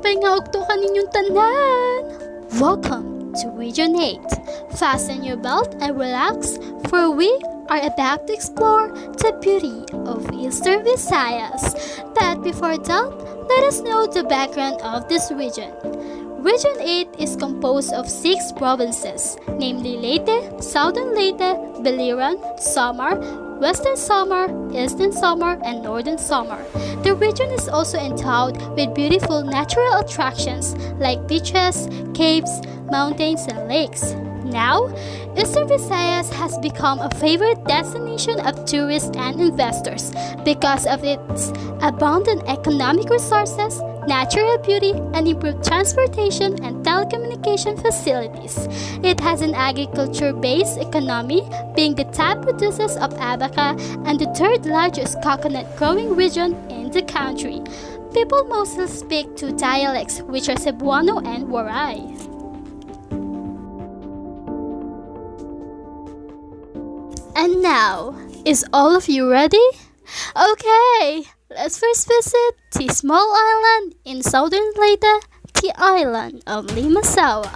Napay nga ugto kaninyong tanan. Welcome to Region 8. Fasten your belt and relax, for we are about to explore the beauty of Eastern Visayas. But before that, let us know the background of this region. Region 8 is composed of 6 provinces, namely Leyte, Southern Leyte, Biliran, Samar, Western Samar, Eastern Samar, and Northern Samar. The region is also endowed with beautiful natural attractions like beaches, caves, mountains, and lakes. Now, Eastern Visayas has become a favorite destination of tourists and investors because of its abundant economic resources, natural beauty, and improved transportation and telecommunication facilities. It has an agriculture-based economy, being the top producers of abaca and the third largest coconut growing region in the country. People mostly speak two dialects, which are Cebuano and Waray. And now, is all of you ready? Okay, let's first visit the small island in southern Leyte, the island of Limasawa.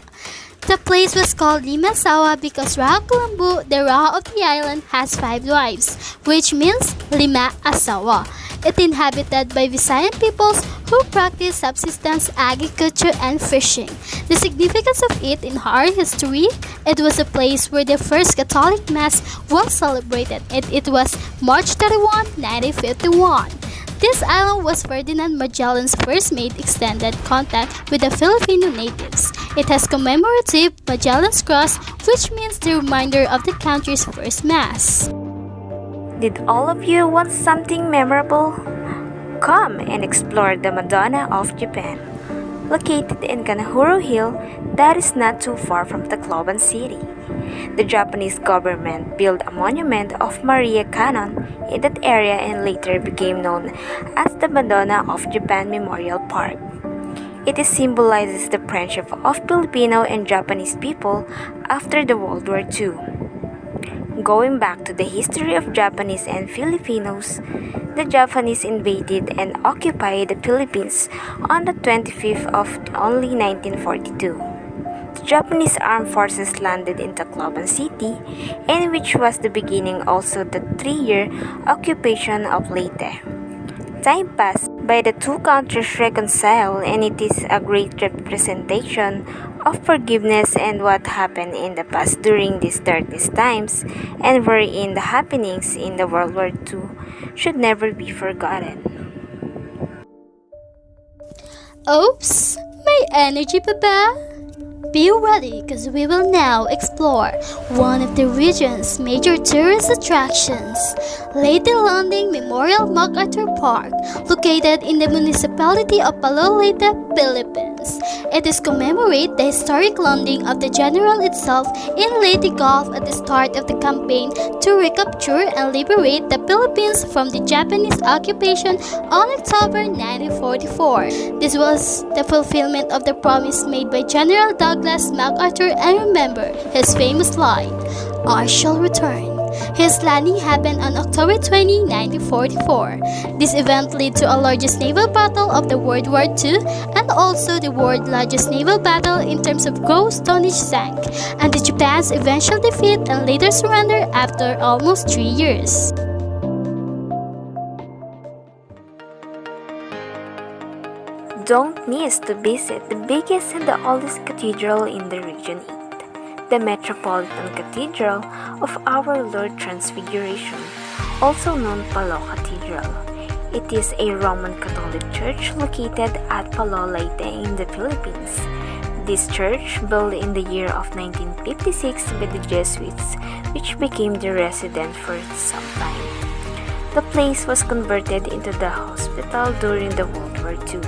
The place was called Limasawa because Kalambu, the Ra of the island, has 5 wives, which means Lima Asawa. It is inhabited by Visayan peoples who practice subsistence agriculture and fishing. The significance of it in our history, it was a place where the first Catholic Mass was celebrated, and it was March 31, 1951. This island was Ferdinand Magellan's first made extended contact with the Filipino natives. It has commemorative Magellan's Cross, which means the reminder of the country's first Mass. Did all of you want something memorable? Come and explore the Madonna of Japan. Located in Kanahuru Hill, that is not too far from Tacloban City. The Japanese government built a monument of Maria Cannon in that area and later became known as the Madonna of Japan Memorial Park. It symbolizes the friendship of Filipino and Japanese people after the World War II. Going back to the history of Japanese and Filipinos, the Japanese invaded and occupied the Philippines on the 25th of only 1942. The Japanese armed forces landed in Tacloban City, and which was the beginning also the 3-year occupation of Leyte. Time passed by, the two countries reconciled, and it is a great representation of forgiveness and what happened in the past during these darkest times, and wherein the happenings in the World War II should never be forgotten. Oops, my energy, Papa. Be ready, because we will now explore one of the region's major tourist attractions, Leyte Landing Memorial MacArthur Park, located in the municipality of Palo Leyte, Philippines. It is commemorate the historic landing of the general itself in Leyte Gulf at the start of the campaign to recapture and liberate the Philippines from the Japanese occupation on October 1944. This was the fulfillment of the promise made by General Douglas MacArthur, and remember his famous line, "I shall return." His landing happened on October 20, 1944. This event led to a largest naval battle of the World War II and also the world's largest naval battle in terms of gross tonnage sank, and the Japan's eventual defeat and later surrender after almost 3 years. Don't miss to visit the biggest and the oldest cathedral in the Region 8, the Metropolitan Cathedral of Our Lord Transfiguration, also known Palo Cathedral. It is a Roman Catholic church located at Palo Leyte in the Philippines. This church, built in the year of 1956 by the Jesuits, which became the residence for some time. The place was converted into the hospital during the World War II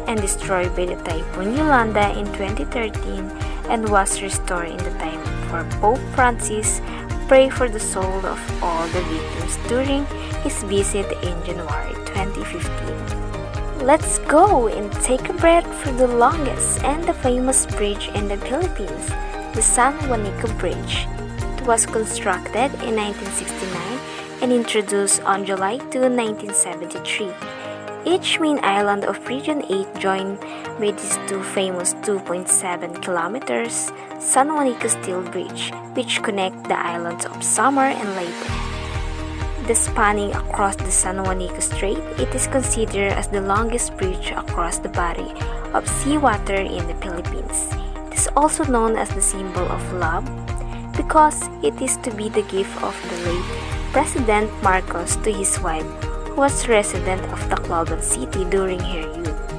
and destroyed by the Typhoon Yolanda in 2013 and was restored in the time for Pope Francis pray for the soul of all the victims during his visit in January 2015. Let's go and take a breath for the longest and the famous bridge in the Philippines, the San Juanico Bridge. It was constructed in 1969 and introduced on July 2, 1973. Each main island of Region 8 joined with its two famous 2.7 kilometers San Juanico Steel Bridge, which connect the islands of Samar and Leyte. The spanning across the San Juanico Strait, it is considered as the longest bridge across the body of seawater in the Philippines. It is also known as the symbol of love because it is to be the gift of the late President Marcos to his wife, who was resident of Tacloban City during her youth.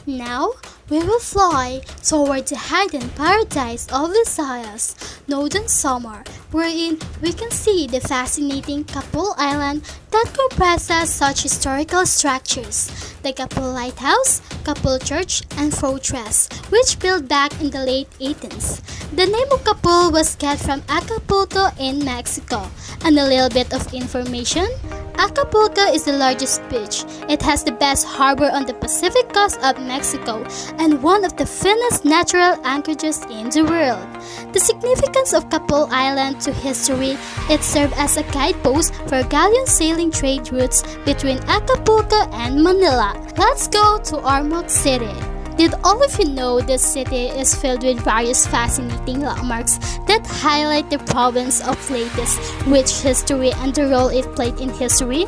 Now, we will fly toward the hidden paradise of Visayas, Northern Samar, wherein we can see the fascinating Kapul Island that comprises such historical structures, the Kapul Lighthouse, Kapul Church, and Fortress, which built back in the late 18th. The name of Kapul was get from Acapulco in Mexico. And a little bit of information, Acapulco is the largest beach. It has the best harbor on the Pacific coast of Mexico and one of the finest natural anchorages in the world. The significance of Kapul Island to history, it served as a guidepost for galleon sailing trade routes between Acapulco and Manila. Let's go to Ormoc City. Did all of you know this city is filled with various fascinating landmarks that highlight the province of Leyte's rich history and the role it played in history?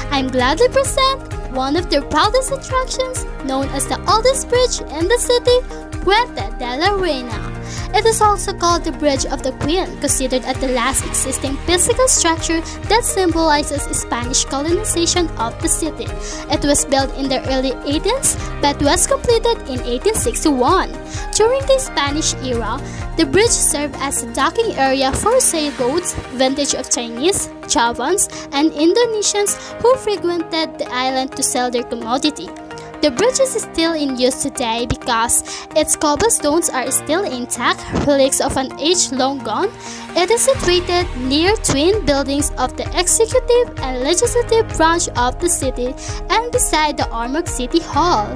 I'm glad to present one of their proudest attractions, known as the oldest bridge in the city, Puente de la Reina. It is also called the Bridge of the Queen, considered as the last existing physical structure that symbolizes Spanish colonization of the city. It was built in the early 18th but was completed in 1861. During the Spanish era, the bridge served as a docking area for sailboats, vintage of Chinese, Javans, and Indonesians who frequented the island to sell their commodity. The bridge is still in use today because its cobblestones are still intact, relics of an age long gone. It is situated near twin buildings of the executive and legislative branch of the city and beside the Ormoc City Hall.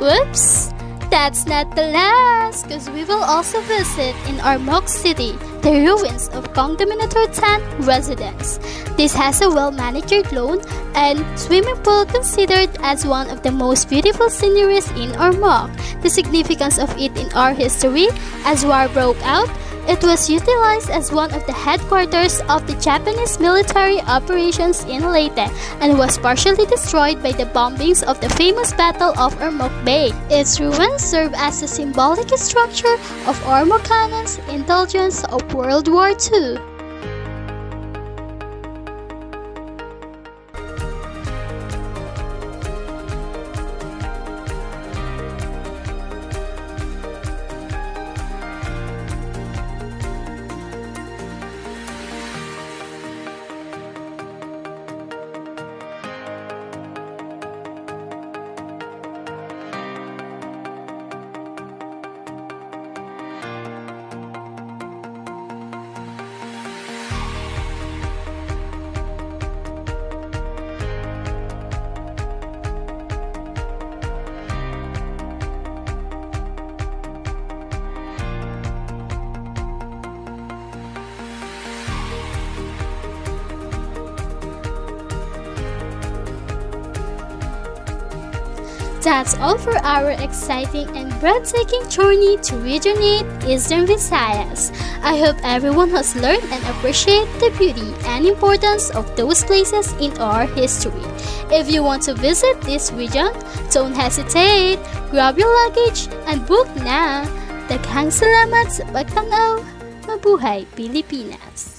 Whoops! That's not the last, because we will also visit in Ormoc City the ruins of Condemnator 10 residence. This has a well-manicured lawn and swimming pool considered as one of the most beautiful sceneries in Ormoc. The significance of it in our history, as war broke out, it was utilized as one of the headquarters of the Japanese military operations in Leyte and was partially destroyed by the bombings of the famous Battle of Ormoc Bay. Its ruins serve as a symbolic structure of Ormocanans' indulgence of World War II. That's all for our exciting and breathtaking journey to Region 8 Eastern Visayas. I hope everyone has learned and appreciated the beauty and importance of those places in our history. If you want to visit this region, don't hesitate. Grab your luggage and book na! Daghang salamat sa pagtanaw. Mabuhay Pilipinas!